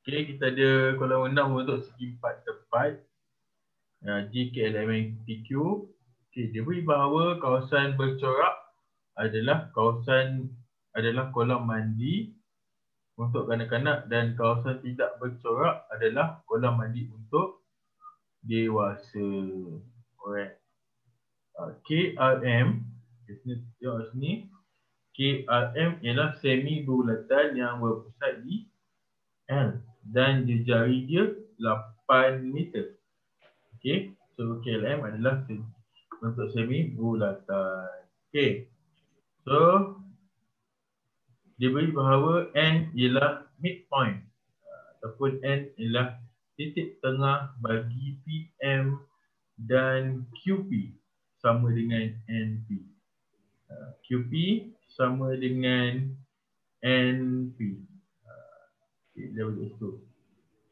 Okay, kita ada kolam renang untuk segi 4 tepat. GKLM PQ. Okay, dia beri bahawa kawasan bercorak adalah kolam mandi untuk kanak-kanak dan kawasan tidak bercorak adalah kolam mandi untuk dewasa. Alright. KRM, tengok sini. KRM ialah semi bulatan yang berpusat di L dan jari dia 8 meter. Okay, so KLM adalah untuk semi bulatan. Okay, so dia beri bahawa N ialah midpoint ataupun N ialah titik tengah bagi PM dan QP sama dengan NP. QP sama dengan NP. Okay, level itu.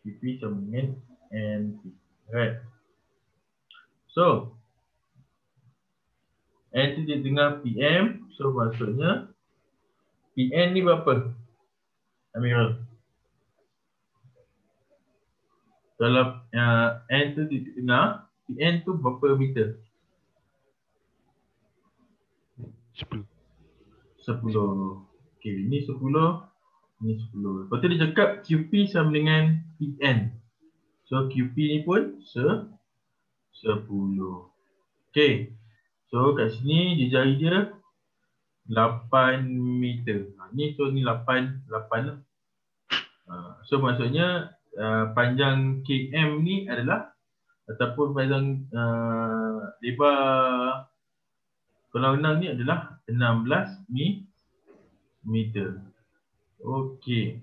QP sama dengan NP. Right. So, N titik tengah PM. So, maksudnya PN ni berapa? Amirul. Kalau N tu titik tengah, PN tu berapa meter? 10. 10. Okay, ini 10. Ini 10. Lepas tu dia cakap QP sama dengan PN. So, QP ni pun 10. Okay. So, kat sini dia jari dia 8 meter. Ni so ni 8 lah. So, maksudnya panjang KM ni adalah ataupun panjang lebar kolam renang ni adalah 16 meter. Okey.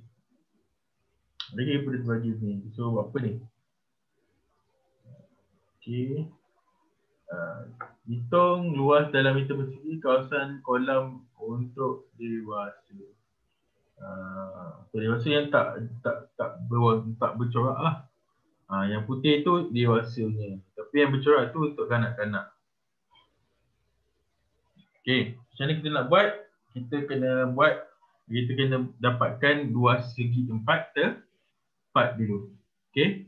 Lagi apa dia bagi ni? So apa ni? Okey. Hitung luas dalam meter persegi kawasan kolam untuk dewasa. Dewasa yang tak bercorak lah. Yang putih tu dewasanya. Tapi yang bercorak tu untuk kanak-kanak. Okey, macam mana kita nak buat? Kita kena dapatkan luas segi 4 tepat dulu. Okey.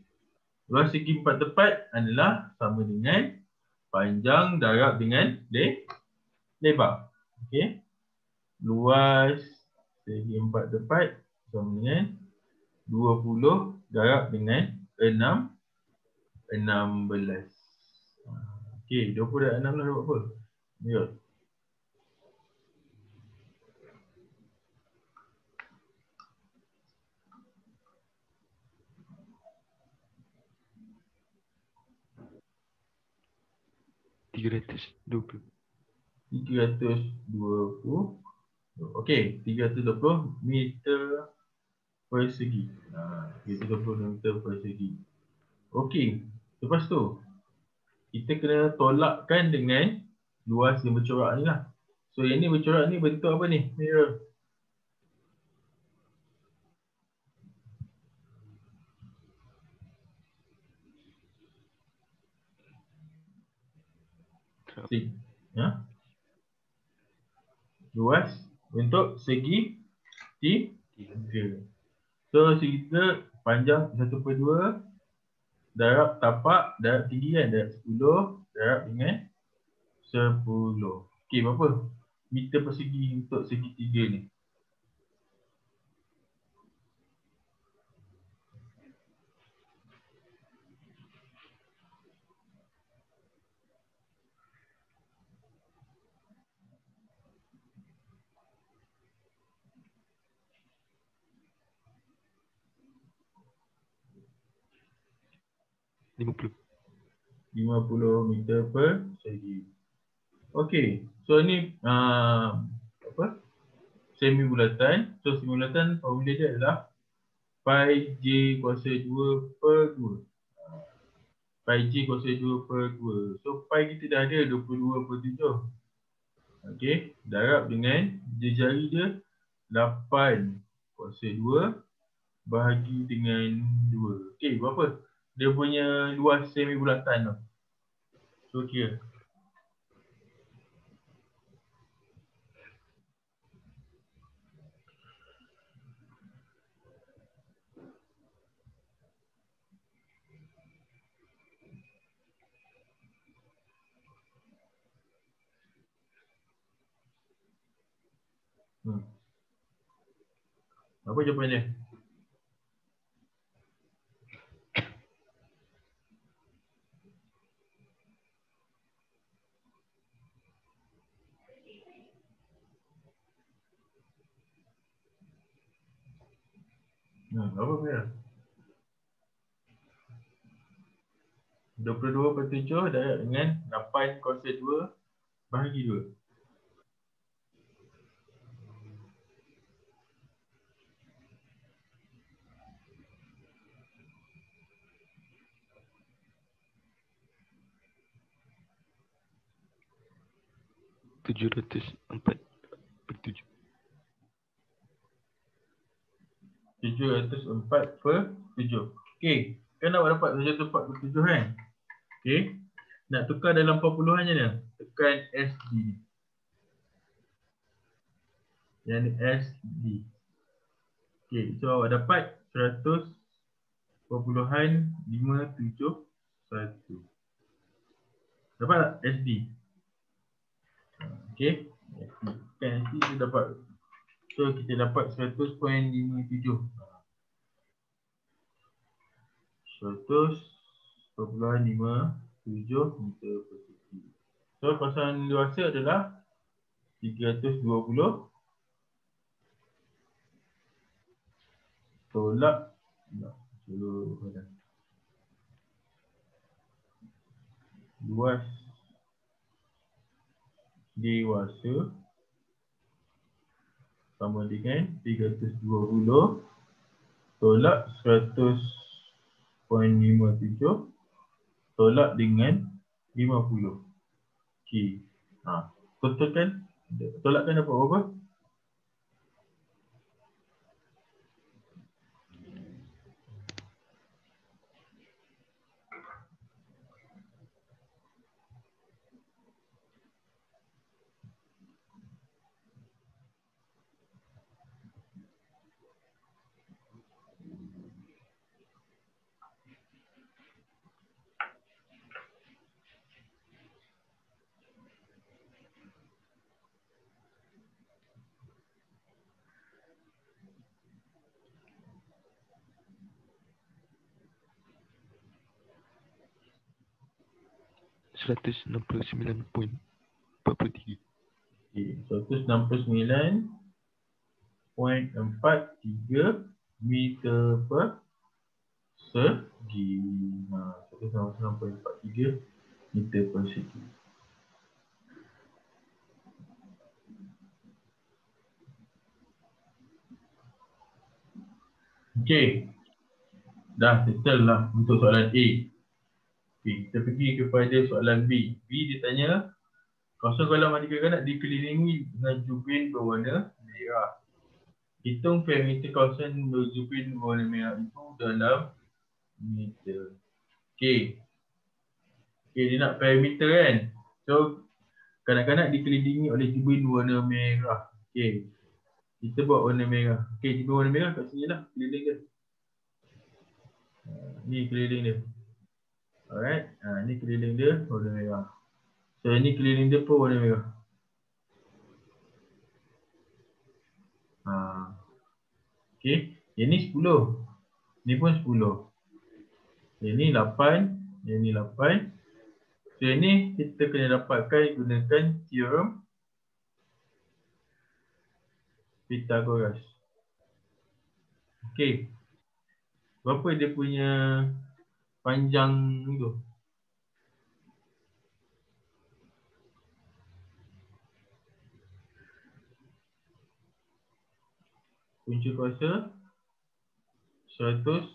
Luas segi 4 tepat adalah sama dengan panjang darab dengan lebar. Okey. Luas segi 4 tepat sama dengan 20 darab dengan 16. Okey, 20 darab 16 dapat apa? Ya. 320. 320. Okey, 320 meter persegi. 320 meter persegi. Okey, lepas tu kita kena tolakkan dengan luas yang bercorak ni lah. So yang ni bercorak ni bentuk apa ni? Mirror. Ya? Luas bentuk segi 3. So segi 3 panjang 1/2 darab tapak darab tinggi kan, darab 10 darab dengan 10. Okey, berapa meter persegi untuk segi 3 ni? RM50. 50 meter persegi. Okey, so ni apa? Semi bulatan. So semi bulatan formula dia adalah pi j kuasa 2/2. Pi j kuasa 2/2. So pi kita dah ada 22/7. Okey, darab dengan jari dia 8 kuasa 2 bahagi dengan 2. Okey, berapa dia punya luas semi bulatan tu? So kira. Hmm. Apa jawapan dia? Apa dia? 22/7 darab dengan 8 kuasa 2 bahagi 2. 704/7. 704/7. Okey, kan awak dapat 704/7 kan? Okey. Nak tukar dalam 40-an je dia. Tekan SD ni. Yang ni SD. Okey, so awak dapat 100.571. Dapat tak SD? Okey. Tekan SD kita dapat. So kita dapat 100.57. 100.57 meter persegi. So kawasan luasa adalah 320 tolak luas dewasa sama dengan 320 tolak 100.57 tolak dengan 50. Okey. Total kan? Tolakkan dapat berapa? Seratus enam puluh sembilan poin 43. Okey. 169.43 meter persegi. 169.43 meter persegi. Okey. Dah settle lah untuk soalan A. Okey, kita pergi kepada soalan B. B dia tanya, kawasan kolam mandi kanak-kanak dikelilingi dengan jubin berwarna merah. Hitung perimeter kawasan berjubin berwarna merah itu dalam meter. Okey. Okey, dia nak perimeter kan. So, kanak-kanak dikelilingi oleh jubin berwarna merah. Okey. Kita buat warna merah. Okey, jubin warna merah kat sini lah. Keliling dia. Ni keliling dia. Alright. Ni keliling dia warna merah. So, ni keliling dia pun warna merah. Okey. Yang ni 10. Ni pun 10. Yang ni 8. Yang ni 8. So, yang ni kita kena dapatkan gunakan teorem Pythagoras. Okey. Berapa dia punya panjang tu? Punca kuasa 100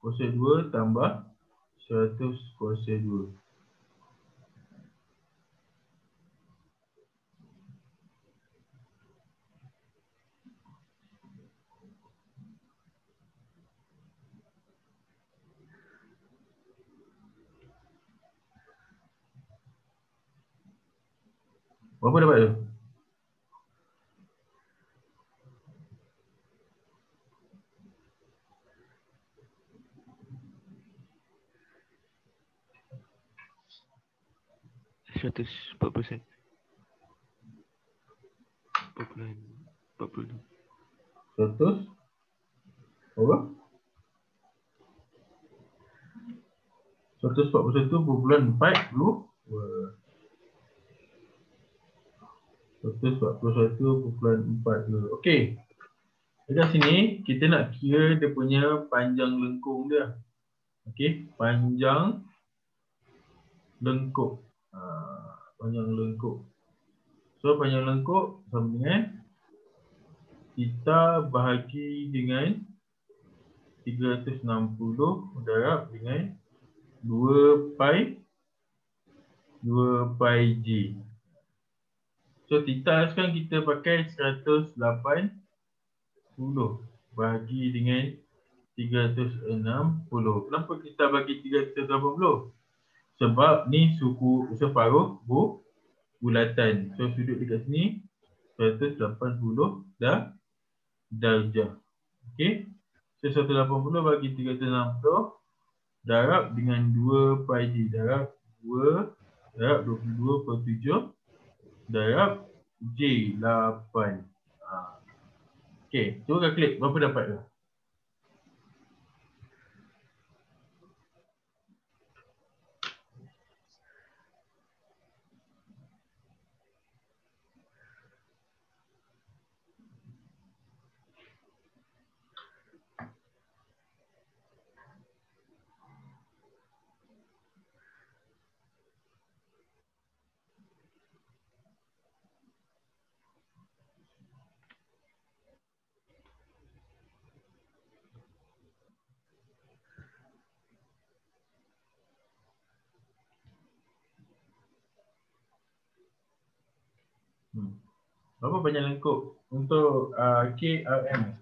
kuasa 2 tambah 100 kuasa 2. Berapa dapat tu? Seratus 4%. 4.4 42. 100 apa? 141.40. 141.40. Okey. Dekat sini kita nak kira dia punya panjang lengkung dia. Okey, panjang lengkuk. Panjang lengkuk. So panjang lengkuk sama dengan kita bahagi dengan 360 darab dengan 2 pi G. So theta sekarang kita pakai 180 bahagi dengan 360. Kenapa kita bagi 380? Sebab ni separuh bulatan. So sudut dekat sini 180 darjah. Okey. So 180 bagi 360 darab dengan 2 pi G darab 2 darab 22/7 darab J8. Okey, cuba kalkulate berapa dapat tu? Berapa banyak lengkuk untuk KRM?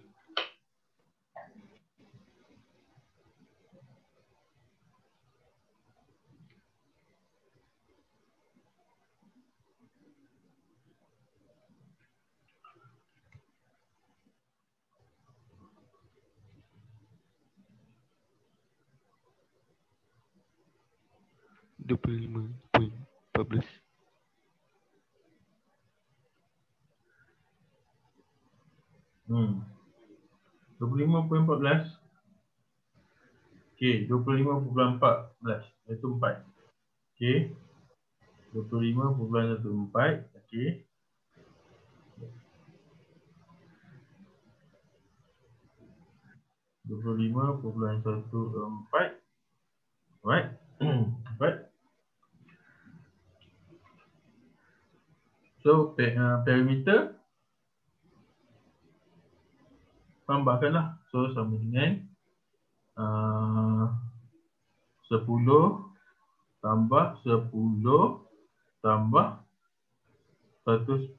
Dua puluh lima poin 14. Hmm. 25.14. Okey, 25.14 iaitu 4. Okey. 25.14. Okey. 25.14. Alright. 4. So perimeter tambahkanlah. So sama dengan 10 tambah 10 tambah 100.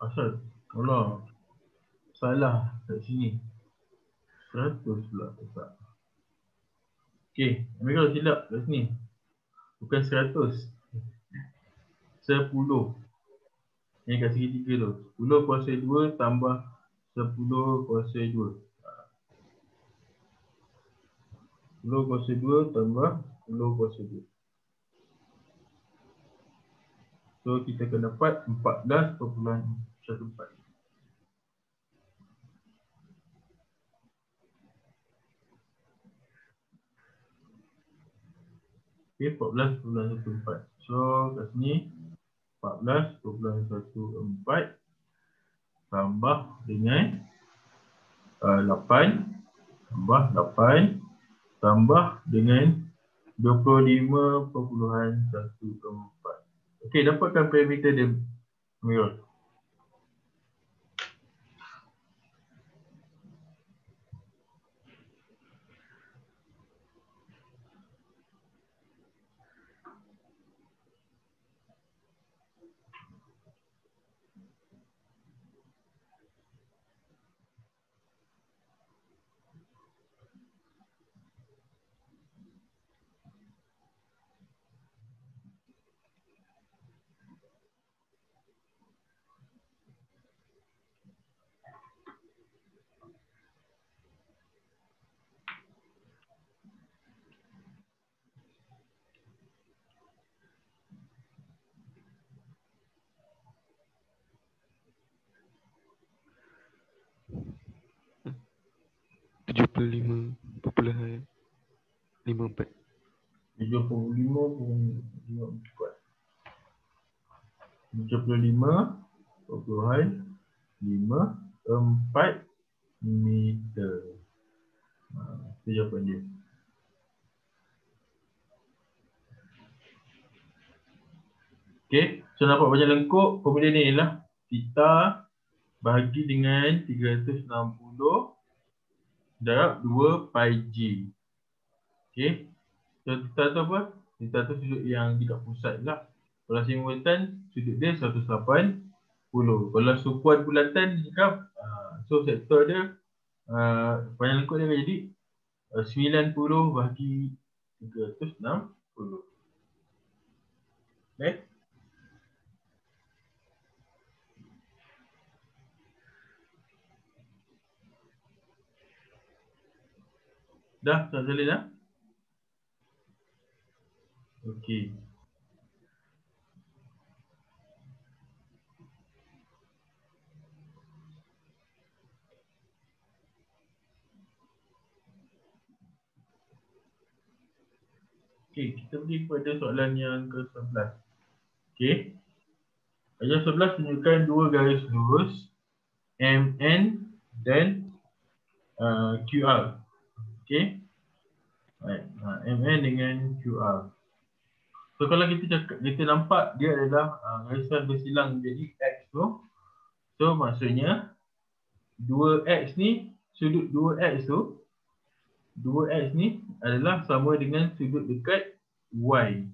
Asal? Allah. Salah kat sini. 100 pula tak. Okey, ambil silap kat sini. Bukan 100. 10. Yang kat segitiga tu. 10 kuasa 2 tambah 10 kuasa 2. 10 kuasa 2 tambah 10 kuasa 2. So kita akan dapat 14.14. Okay, 14.14. So kat sini 14.14 tambah dengan 8 tambah 8 tambah dengan 25.14. Okey, dapatkan parameter dia, Amirul. 75,54. 75,54 meter. Itu jawapan dia. Okay, so nampak banyak lengkuk. Formula ni ialah theta bahagi dengan 360 darab 2 pi j. Okay, so theta tu apa? Theta tu sudut yang dekat pusat lah. Kalau simultan, sudut dia 180. Kalau sukuan bulatan cakap, so sektor dia panjang lengkuk dia akan jadi 90 bahagi 360. Okay. Dah, tak boleh dah? Okey. Okey, kita pergi kepada soalan yang ke-11. Okey. Ayat 11 tunjukkan dua garis lurus MN dan QR. Okey. Baik, MN dengan QR. So kalau kita nampak dia adalah garisan bersilang jadi X tu. So maksudnya 2X ni, sudut 2X tu, 2X ni adalah sama dengan sudut dekat Y.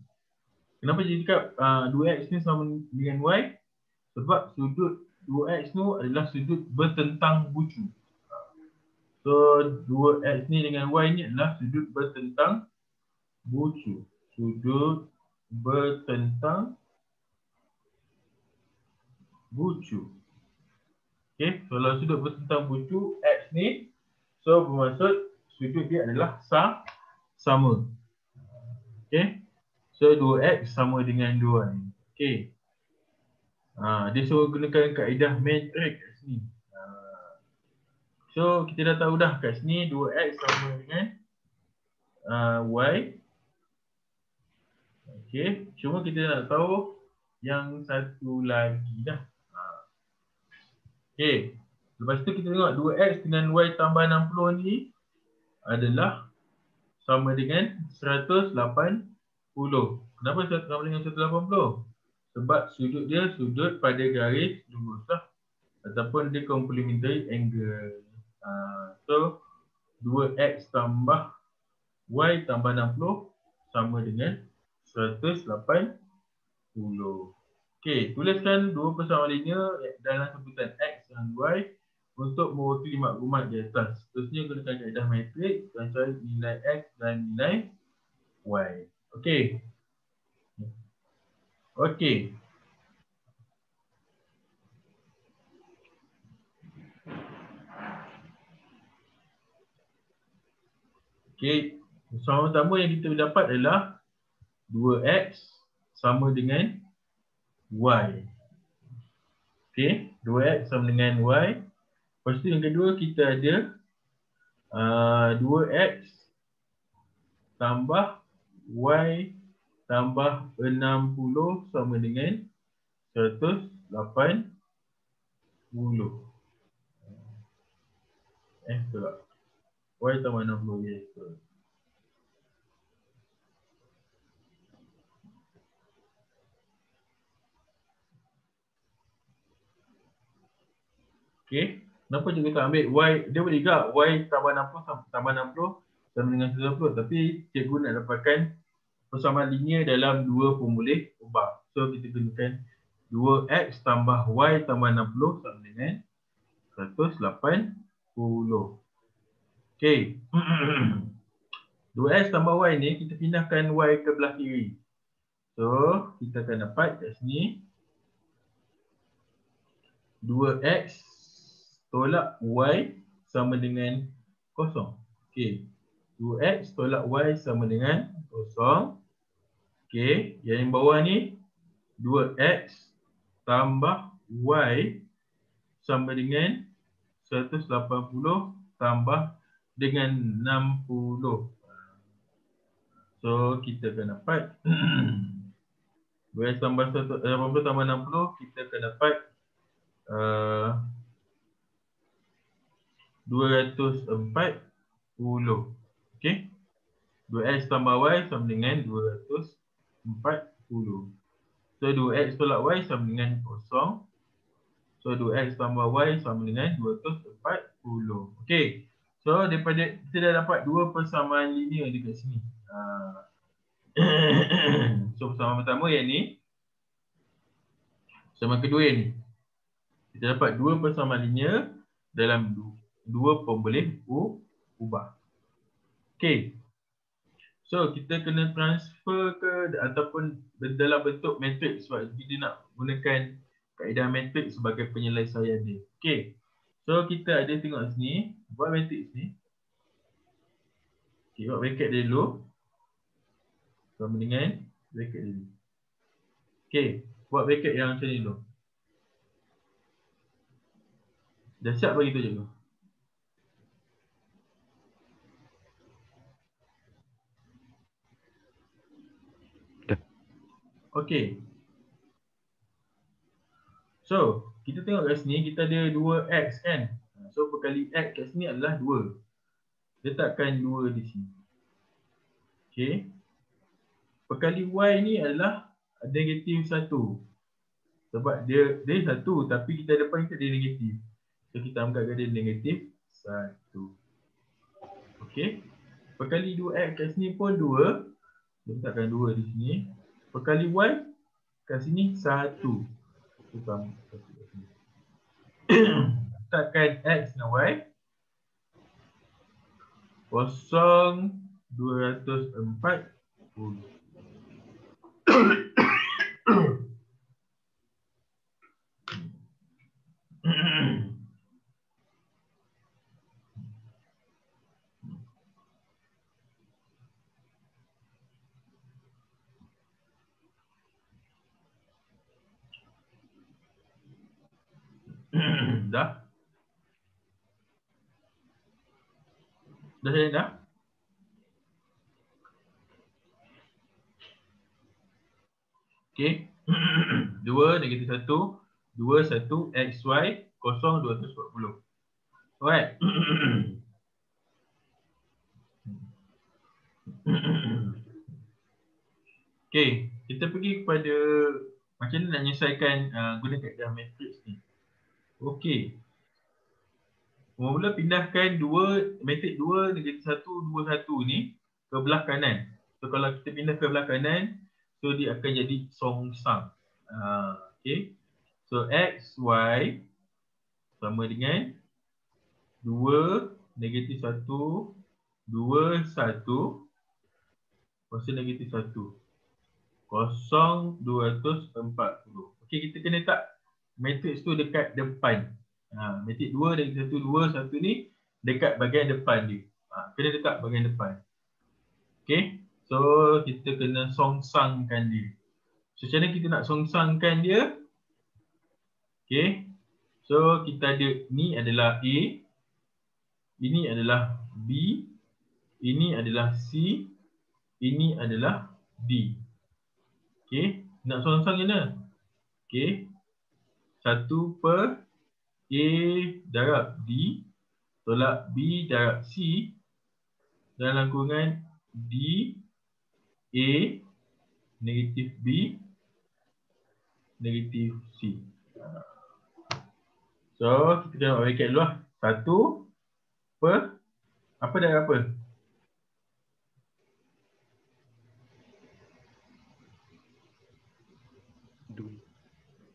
Kenapa jadi cakap 2X ni sama dengan Y? Sebab sudut 2X tu adalah sudut bertentang bucu. So 2X ni dengan Y ni adalah sudut bertentang bucu. Sudut bertentang bucu. Okey, kalau sudut bertentang bucu X ni, so bermaksud sudut dia adalah sama. Okey. So 2X sama dengan 2Y. Okey. Dia suruh gunakan kaedah metrik kat sini. So kita dah tahu dah kat sini 2X sama dengan Y. Okey, cuma kita nak tahu yang satu lagi dah. Okey. Lepas tu kita tengok 2X dengan Y tambah 60 ni adalah sama dengan 180. Kenapa sama dengan 180? Sebab sudut dia sudut pada garis lurus lah. Ataupun dia complementary angle. So 2X tambah Y tambah 60 sama dengan 180. Okey, tuliskan dua persamaan linear dalam sebutan X dan Y untuk mewakili maklumat di atas. Seterusnya gunakan kaedah metrik dan cari nilai X dan nilai Y. Okey. Okey. Okey, persamaan pertama yang kita dapat adalah 2X sama dengan Y. Okey, 2X sama dengan Y. Lepas tu yang kedua kita ada 2X tambah Y tambah 60 sama dengan 180. Betul. Y tambah 60. Yes, betul. Okey. Kenapa juga tak ambil Y? Dia boleh juga Y tambah 60 tambah 60 sama dengan 180. Tapi cikgu nak dapatkan persamaan linear dalam dua formula ubah. So kita gunakan 2X tambah Y tambah 60 sama dengan 180. Okey. 2X tambah Y ni kita pindahkan Y ke belah kiri. So kita akan dapat kat sini 2X tolak Y sama dengan kosong. Okey. 2X tolak Y sama dengan kosong. Okey. Yang bawah ni 2X tambah Y sama dengan 180 tambah dengan 60. So kita akan dapat 2x tambah 80 tambah 60, kita akan dapat 240. Okey. 2x tambah y sama dengan 240. So 2x tolak y sama dengan 0. So 2x tambah y sama dengan 240. Okey. So daripada kita dah dapat dua persamaan linear dekat sini. So persamaan pertama yang ni, persamaan kedua yang ni. Kita dapat dua persamaan linear dalam dua pemboleh ubah. Okey. So kita kena transfer ke ataupun dalam bentuk matrix sebab kita nak gunakan kaedah matrix sebagai penyelesaian dia. Okey. So kita ada tengok sini, buat matrix ni. Okey, buat bracket dia dulu. Sama dengan bracket dia dulu. Okey, buat bracket yang macam ni dulu. Dah siap bagi tu je dulu. Dah. Okey. So, kita tengok kat sini kita ada 2x kan. So, perkali x kat sini adalah 2. Letakkan 2 di sini. Okey. Perkali y ni adalah negatif 1. Sebab dia 1 tapi kita depan kita dia negatif. So, kita angkat dia negatif 1. Okey. Perkali 2x kat sini pun 2. Letakkan 2 di sini. Perkali y kat sini 1. Letakkan x dan y. 240. Dah? Dah saya dah? Okey. 2 negatif 1, 2 1 x y 0 240. Alright. Okey, kita pergi kepada macam mana nak menyelesaikan guna kaedah matrix ni. Okey. Mula-mula pindahkan matrik 2 negatif 1 2 1 ni ke belah kanan. So kalau kita pindah ke belah kanan, so dia akan jadi songsang. Okey. So x y sama dengan 2 negatif 1 2 1 kosong negatif 1 0 240. Okey, kita kena letak matrix tu dekat depan. Matrix 2 negatif 1 2 1 ni dekat bahagian depan dia. Kena letak bahagian depan. Okey. So kita kena songsangkan dia. So macam mana kita nak songsangkan dia? Okey. So kita ada ni adalah A, ini adalah B, ini adalah C, ini adalah D. Okey, nak songsang macam mana? Okey. 1 per A darab D tolak B darab C dalam kurungan D A negatif B negatif C. So, kita kena buat bracket dulu lah. 1 per apa darab apa?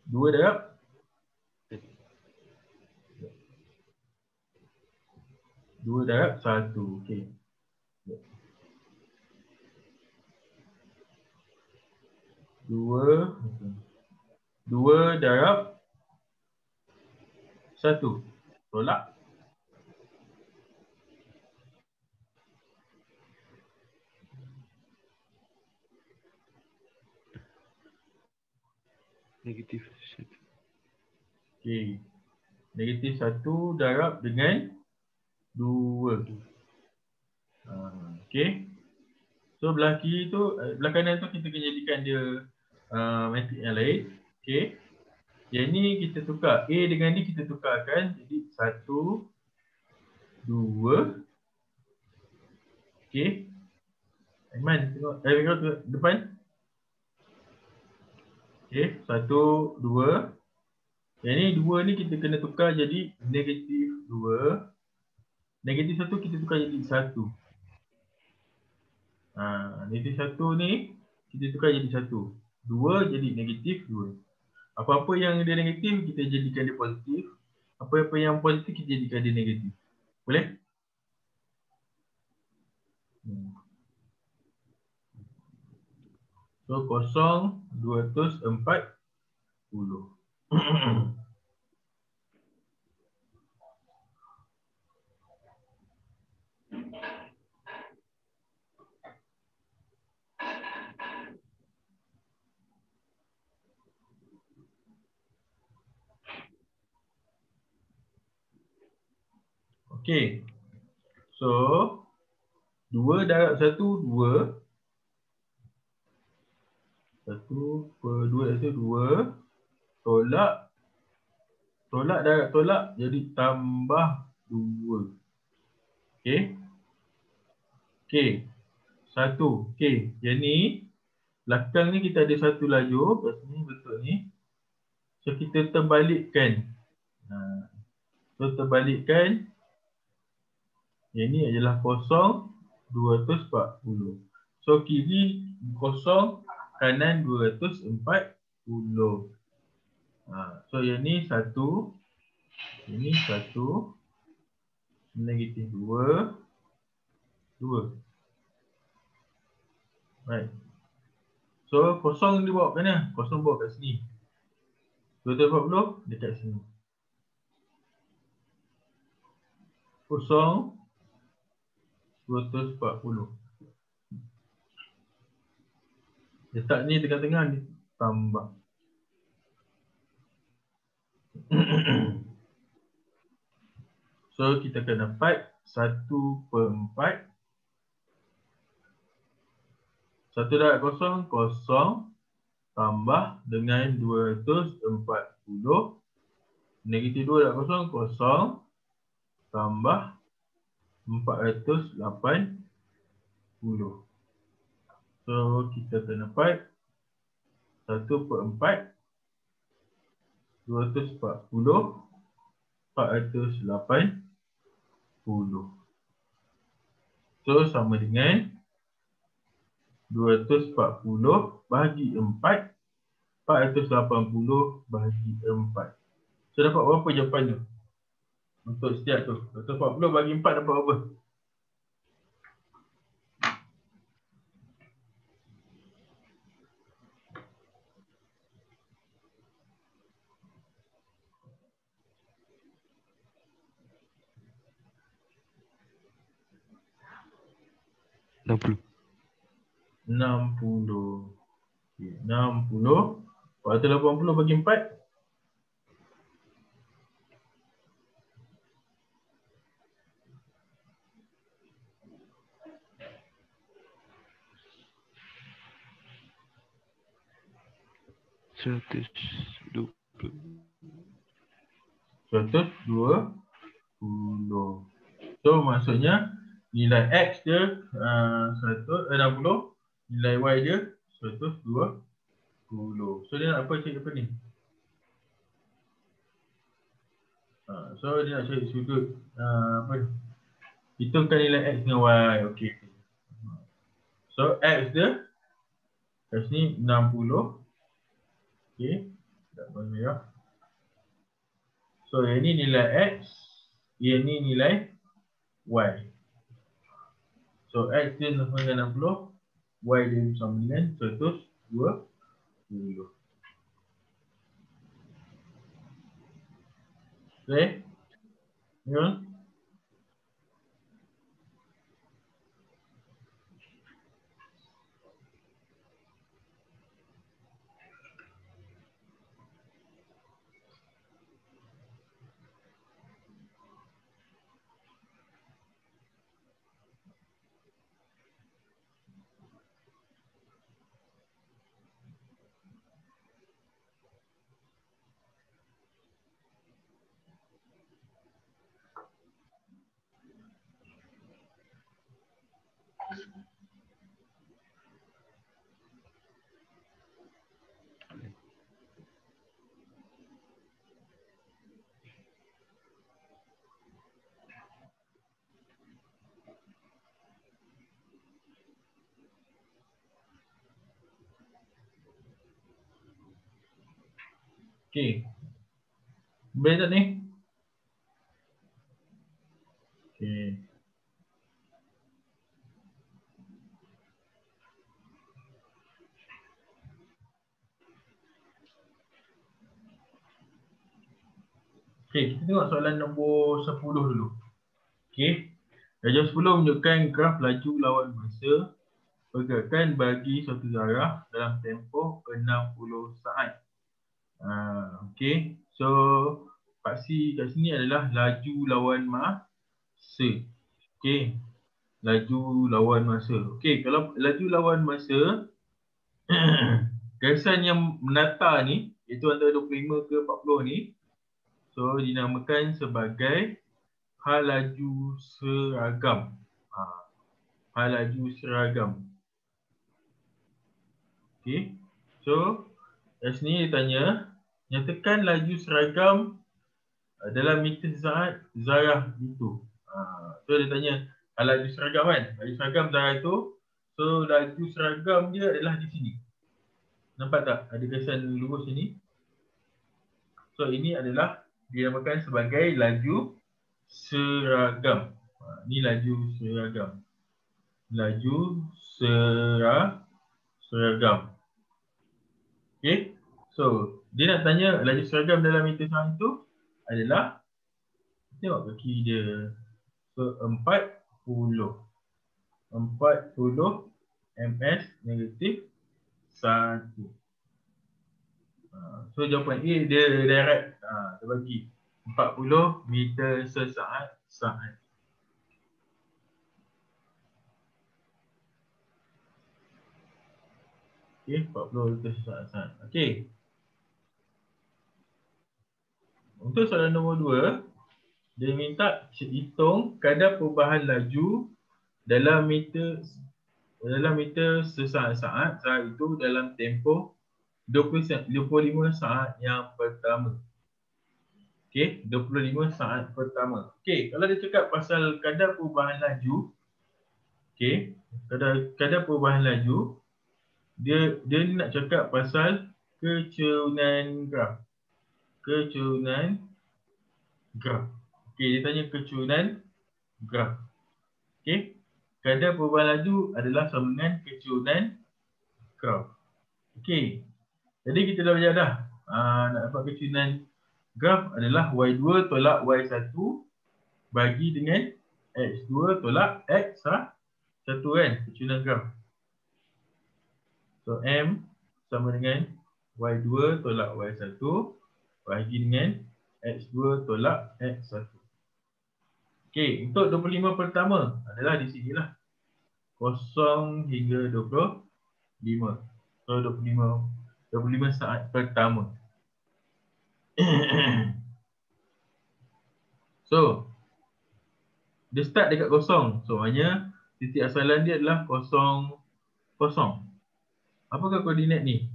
2 darab 2 darab 1. Okey. 2 darab 1. Tolak. Negatif 1. Okey. Negatif 1 darab dengan 2. Okay. So belah kiri tu, belah kanan tu kita kena jadikan dia matrik yang lain. Okay. Yang ni kita tukar. A dengan D kita tukarkan. Jadi 1, 2. Okay. Aiman tengok. Tengok depan. Okay. 1, 2. Yang ni 2 ni kita kena tukar jadi negatif 2. Negatif 1 kita tukar jadi 1. Negatif 1 ni kita tukar jadi 1. 2 jadi negatif 2. Apa-apa yang dia negatif kita jadikan dia positif. Apa-apa yang positif kita jadikan dia negatif. Boleh? So 0, 240. Okay. So 2 darab 1, 2. 1 per 2 iaitu 2. Tolak. Tolak darab tolak jadi tambah 2. Okay. Okay. 1. Okay. Yang ni belakang ni kita ada satu lajur. Kat sini bentuk ni. So kita terbalikkan. So terbalikkan. Yang ni adalah 0, 240. So kiri 0, kanan 240. So yang ni 1. Yang ni 1. Negatif 2. 2. Right. So 0 dia bawa ke mana? 0 bawa kat sini. 240 dekat sini. 0, 240. Letak ni tengah-tengah ni tambah. So kita akan dapat 1 per 4. 1 darab 0, 0. Tambah dengan 240. Negatif 2 darab 0, 0. Tambah 480. So kita akan dapat 1 per 4. 240. 480. So sama dengan 240 bahagi 4. 480 bahagi 4. So dapat berapa jawapannya? Untuk setiap tu. 240 bahagi 4 dapat berapa? RM60. 60. Okay, 60. 480 bagi 4. RM120. 120. So maksudnya nilai X dia 160. Nilai Y dia 120. So dia nak apa cari apa ni? So dia nak cari sudut apa ni? Hitungkan nilai X dengan Y. Okey. So X dia kat sini 60. Okey. Tak boleh merah. So yang ni nilai X. Yang ni nilai Y. So X dia sama dengan 60. Y dia sama dengan 120. Okay. Ya. Okey. Boleh tak ni? Okey. Okey, kita tengok soalan nombor 10 dulu. Okey. Darjah 10 menunjukkan graf laju lawan masa pergerakan bagi suatu zarah dalam tempoh 60 saat. Okey. So, paksi kat sini adalah laju lawan masa. Okey. Laju lawan masa. Okey, kalau laju lawan masa garisan yang menata ni iaitu antara 25 ke 40 ni, so dinamakan sebagai hal laju seragam. Hal laju seragam. Okey. So kat sini dia tanya, nyatakan laju seragam dalam meter saat zarah itu. So dia tanya laju seragam kan? Laju seragam zarah itu. So laju seragam dia adalah di sini. Nampak tak? Ada garisan lurus sini. So ini adalah dinamakan sebagai laju seragam. Ini laju seragam. Laju seragam. Okay. So dia nak tanya laju seragam dalam meter saat itu adalah, tengok kaki dia. So 40 ms negatif 1. So jawapan A dia direct. Dia bagi 40 meter sesaat. Okey, 40 meter sesaat. Okey. Untuk soalan nombor 2, dia minta hitung kadar perubahan laju dalam meter sesaat-saat, saat itu dalam tempoh 25 saat yang pertama. Okey, 25 saat pertama. Okey, kalau dia cakap pasal kadar perubahan laju, okey, kadar perubahan laju, dia nak cakap pasal kecurunan graf. Okey, dia tanya kecurunan graf. Okey, kadar perubahan laju adalah sama dengan kecurunan graf. Okey, jadi kita dah belajar dah. Nak dapat kecurunan graf adalah Y2 tolak Y1 bagi dengan X2 tolak X1 kan, kecurunan graf. So M sama dengan Y2 tolak Y1 bagi dengan X2 tolak X1. Okey, untuk 25 pertama adalah di sinilah. 0 hingga 25. So 25 saat pertama. So dia start dekat 0. So maknanya titik asalan dia adalah 0, 0. Apakah koordinat ni?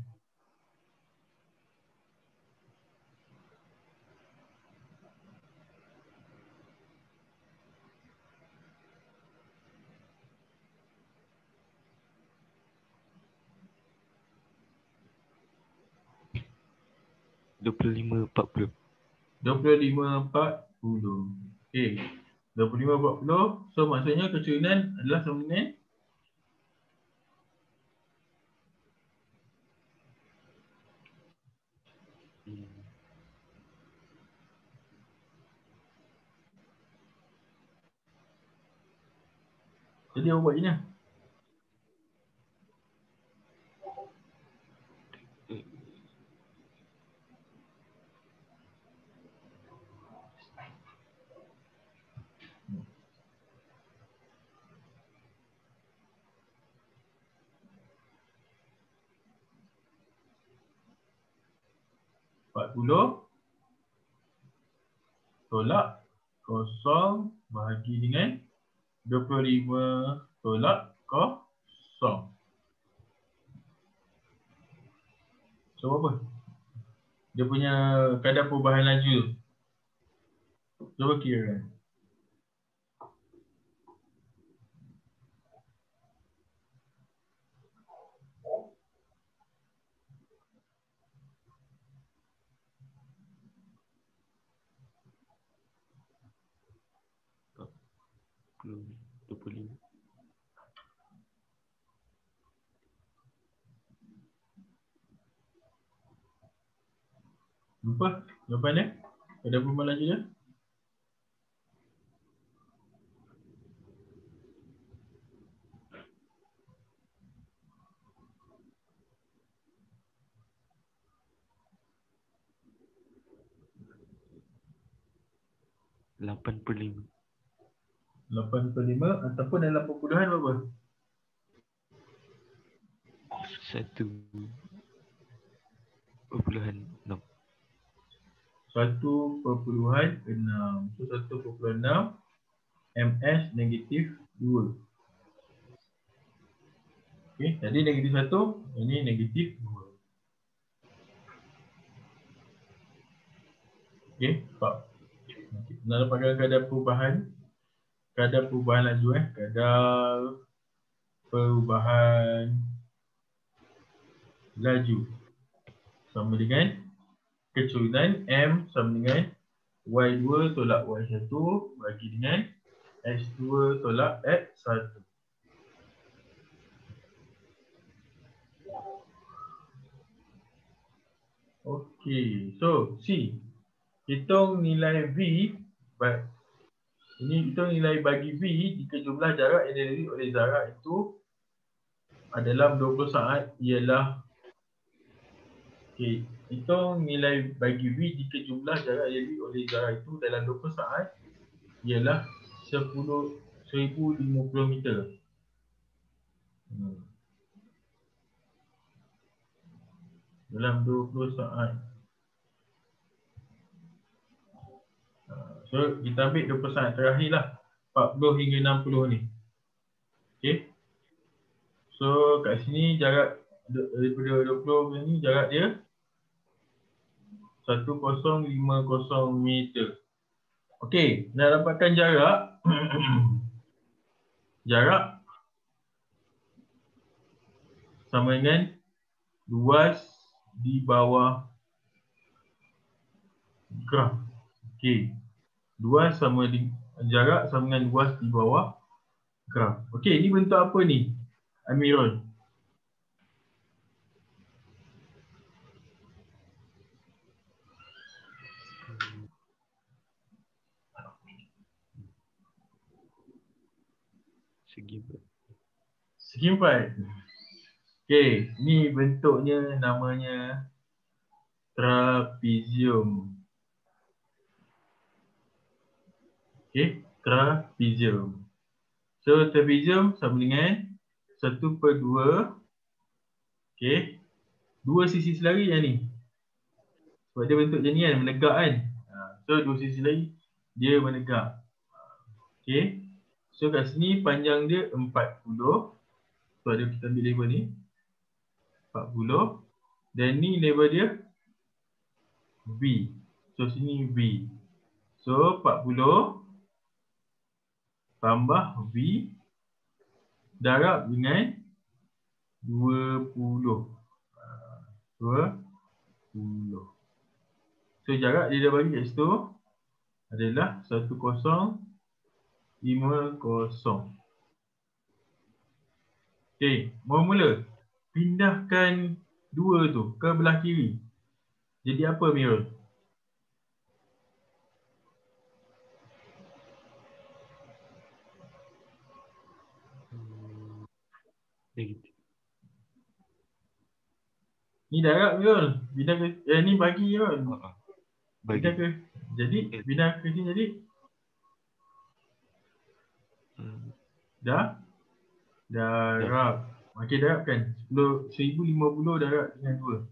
Lima 40. 25, 40. Okey. 25, 40. So maksudnya kecurunan adalah sama dengan jadi apa buat je ni? Puluh tolak 0 bahagi dengan 25 tolak 0. So apa? Dia punya kadar perubahan laju. Cuba kira. 25. Lupa jawapan dia? Ada perubahan lagi dia? Lapan per 5. 8/5 ataupun dalam perpuluhan berapa? 1/6. 1/6. So 1/6 ms negatif 2. Okey, tadi negatif 1, ini negatif 2. Okey, Pak. Nak dapatkan kadar perubahan laju kadar perubahan laju sama dengan kecurinan M sama dengan Y2 tolak Y1 bagi dengan X2 tolak X1. Okey, so C. Hitung nilai V. Ini hitung nilai bagi V jika jumlah jarak yang dilalui oleh zarah itu dalam 20 saat ialah. Okey, hitung nilai bagi V jika jumlah jarak yang dilalui oleh zarah itu dalam 20 saat ialah 1050 meter. Dalam 20 saat. So kita ambil 20 saat terakhir lah, 40 hingga 60 ni. Okey. So kat sini jarak daripada 20 ni jarak dia 1050 meter. Okey, nak dapatkan jarak jarak sama dengan luas di bawah graf. Okey. Luas sama jarak sama dengan luas di bawah graf. Okey, ni bentuk apa ni? Amirul. Segi empat. Okey, ni bentuknya namanya trapezium. Okey, trapezium. So trapezium sama dengan 1/2. Okey. Dua sisi selari yang ni. Sebab dia bentuk macam ni kan, menegak kan. So dua sisi selari dia menegak. Okey. So kat sini panjang dia 40. So ada kita ambil label ni 40. Dan ni label dia V. So sini V. So 40 tambah V darab dengan 20. 20. So jarak dia dah bagi kat situ adalah 1050. Okey, mula-mula pindahkan 2 tu ke belah kiri. Jadi apa Mirul? Negatif. Ni darab Mirul. Pindah ke ni bagi Mirul. Bagi. Pindah ke. Jadi pindah ke sini jadi. Dah? Darab. Okey, darabkan. 1050 darab dengan 2.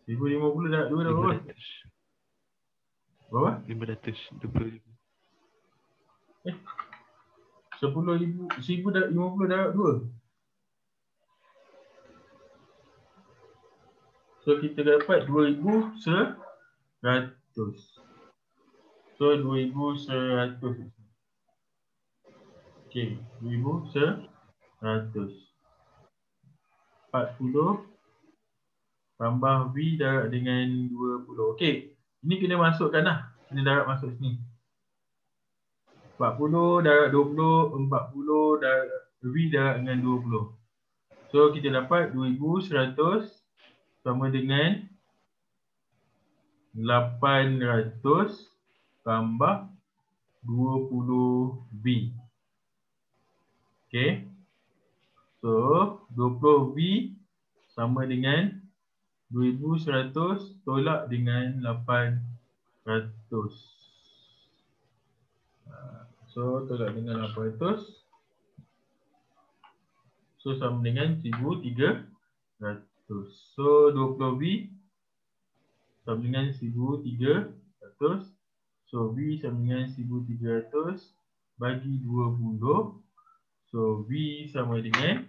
RM1050 darab 2 dah berapa? 500. Berapa? 525. 10,000 darab 50 darab 2. So kita dapat 2,100. So 2,100. Okey, 1100. 40 tambah V darab dengan 20. Okey, ini kena masukkan lah. Kena darab masuk sini. 40 darab 20, 40 darab V darab dengan 20. So kita dapat 2100 sama dengan 800 tambah 20V. Okay. So 20V sama dengan 2100 tolak dengan 800. So tolak dengan 800. So sama dengan 1300. So 20V sama dengan 1300. So V sama dengan 1300 bagi 20. So V sama dengan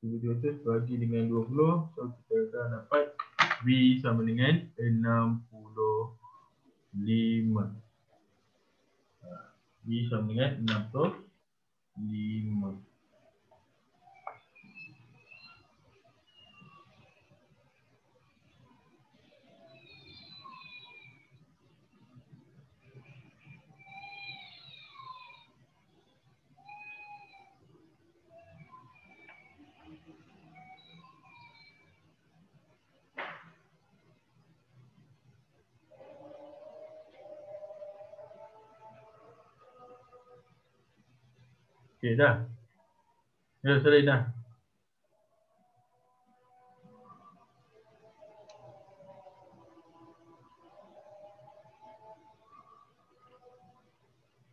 1300 bagi dengan 20. So kita akan dapat V sama dengan 65. V sama dengan 65. Okey dah. Ya, selesai dah.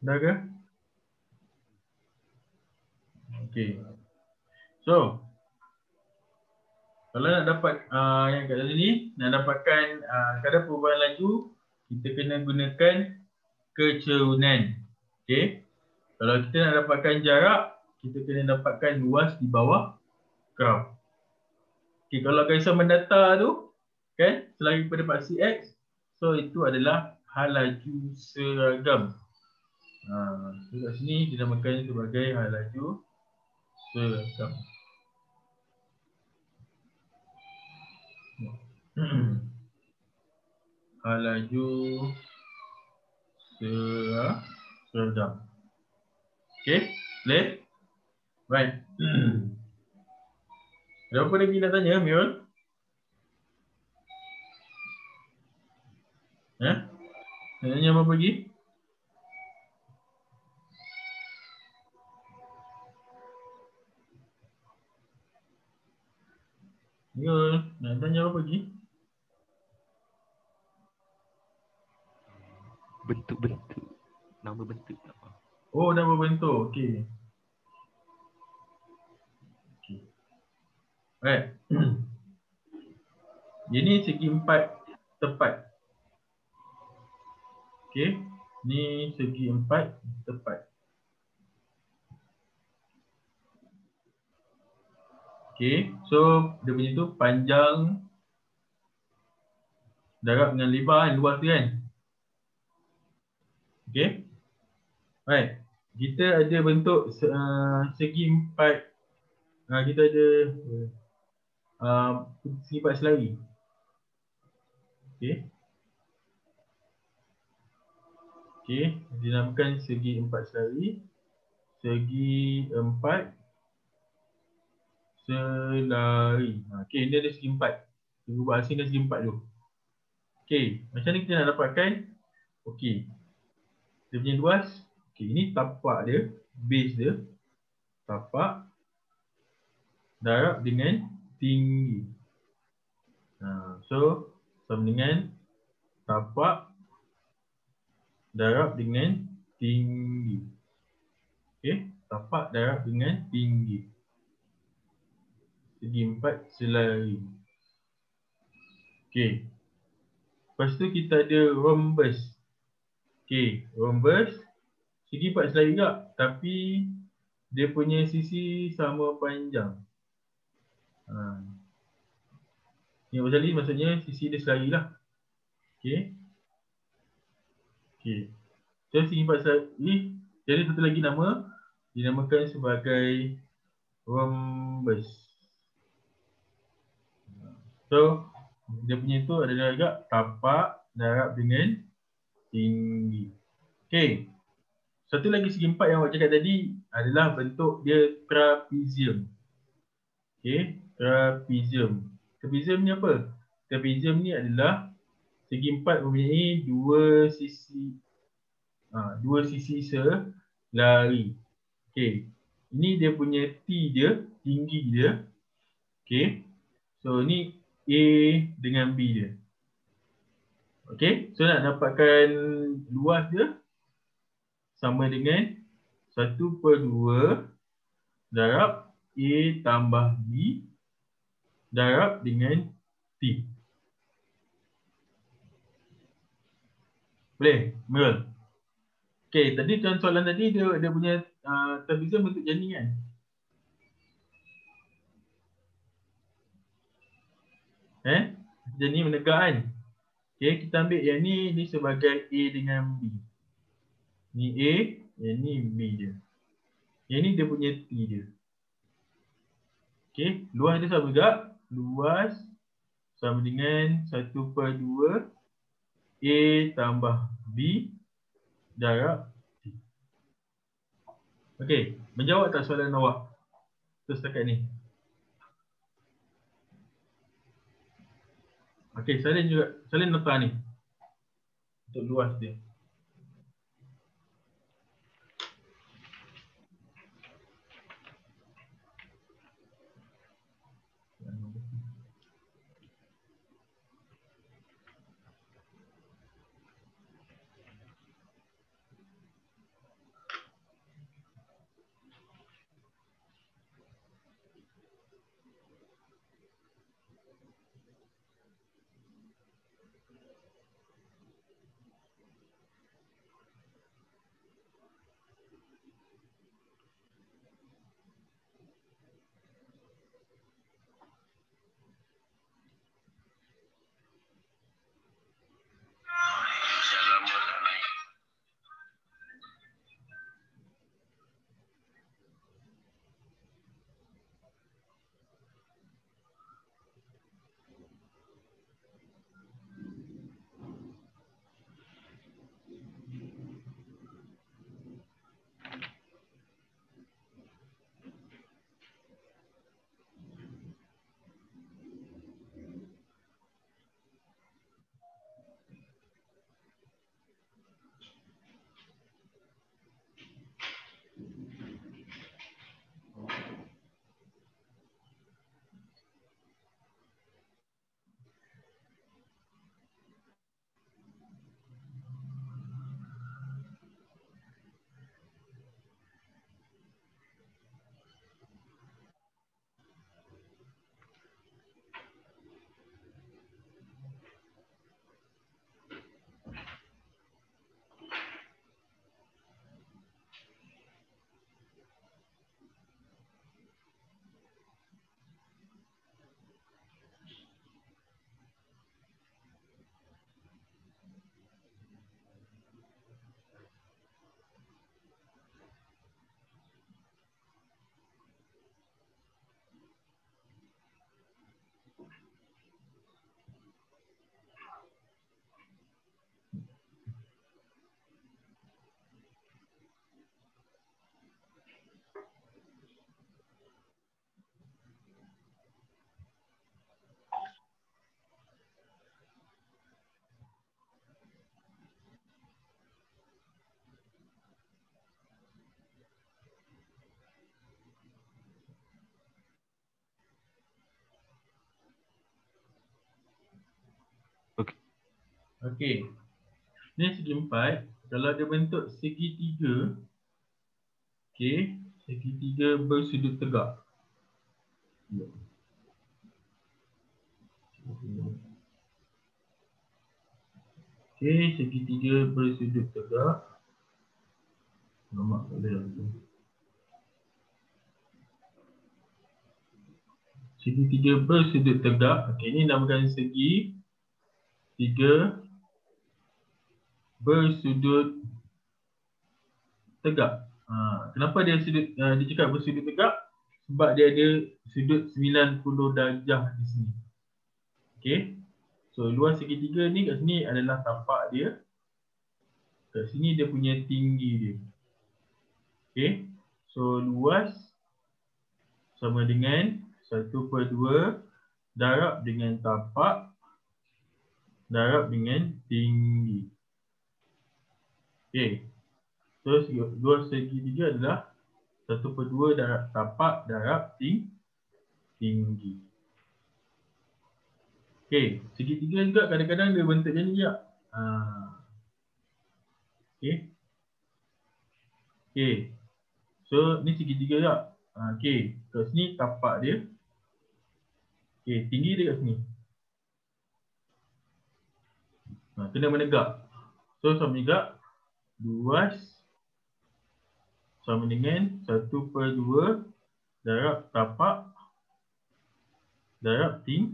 Dah ke? Okey. So, kalau nak dapat yang kat sini, nak dapatkan kadar perubahan laju, kita kena gunakan kecerunan. Okey. Kalau kita nak dapatkan jarak, kita kena dapatkan luas di bawah graf. Okey, kalau gariskan mendatar tu, kan, selari pada paksi X, so itu adalah hal laju seragam. So kat sini dinamakan sebagai hal laju seragam. Hal laju seragam. Okay, clear? Right. Ada apa lagi nak tanya, Mirul? Nak tanya apa lagi? Mirul, nak tanya apa lagi? Bentuk-bentuk. Nama bentuk apa? Oh, nama bentuk. Okey. Okey. Right. Ini segi empat tepat. Okey. Ni segi empat tepat. Okey. So, dia punya tu panjang darab dengan lebar kan, luas tu kan. Okey. Right. Kita ada bentuk segi empat. Kita ada segi empat selari. Okey. Okey, dinamakan segi empat selari. Segi empat selari. Okey, ini ada segi empat. Kita buat asingkan segi empat dulu. Okey, macam ni kita nak dapatkan. Okey. Dia punya luas. Okey, ini tapak dia, base dia. Tapak darab dengan tinggi. So, sama dengan tapak darab dengan tinggi. Okey, tapak darab dengan tinggi. Segi empat selari. Okey. Lepas tu kita ada rhombus. Okey, rhombus segi empat selari juga, tapi dia punya sisi sama panjang. Ni pasal ni maksudnya sisi dia selari lah. Okey. Okey. So segi empat selari Jadi satu lagi nama dinamakan sebagai rhombus. So dia punya itu adalah juga tapak darab dengan tinggi. Okey. Satu lagi segi empat yang awak cakap tadi adalah bentuk dia trapezium. Okey, trapezium. Trapezium ni apa? Trapezium ni adalah segi empat mempunyai dua sisi selari. Okey. Ini dia punya T dia, tinggi dia. Okey. So ni A dengan B dia. Okey. So nak dapatkan luas dia sama dengan 1/2 darab A tambah B darab dengan T. Boleh? Betul? Okey, tadi soalan tadi dia punya trapezium bentuk macam ni kan? Macam ni menegak kan? Okey, kita ambil yang ni sebagai A dengan B. Ni A, yang ni B dia. Yang ni dia punya T dia. Okey, luas dia sama juga. Luas sama dengan 1/2 A tambah B darab T. Okey, menjawab tak soalan awak? Setakat ni. Okey, salin juga. Salin nota ni. Untuk luas dia. Okey. Ni segi empat. Kalau dia bentuk segitiga. Okey. Segitiga bersudut tegak. Okey. Segitiga bersudut tegak. Nama tak boleh tu. Segitiga bersudut tegak. Okey. Ini namakan segi tiga bersudut tegak. Kenapa dia dia cakap bersudut tegak? Sebab dia ada sudut 90 darjah di sini. Okey. So luas segitiga ni kat sini adalah tapak dia. Kat sini dia punya tinggi dia. Okey. So luas sama dengan 1/2 darab dengan tapak darab dengan tinggi. Okey. So luas segitiga adalah 1/2 darab tapak darab tinggi. Okey, segitiga juga kadang-kadang dia bentuk macam ni juga. Okey. Okey. So ni segitiga juga. Okey, kat sini tapak dia. Okey, tinggi dia kat sini. Kena menegak. So sama juga luas sama dengan 1/2 darab tapak darab tinggi.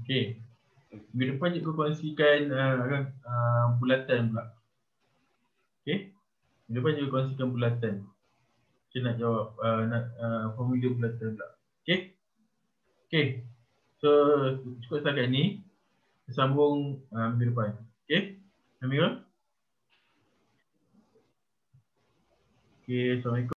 Okey. Minggu depan cikgu kongsikan bulatan pula. Okey. Minggu depan cikgu kongsikan bulatan. Saya nak jawab formula bulatan pula. Okey. Okey. So cukup setakat ni. Sambung minggu depan. Okey. Amirul. Okey, assalamualaikum.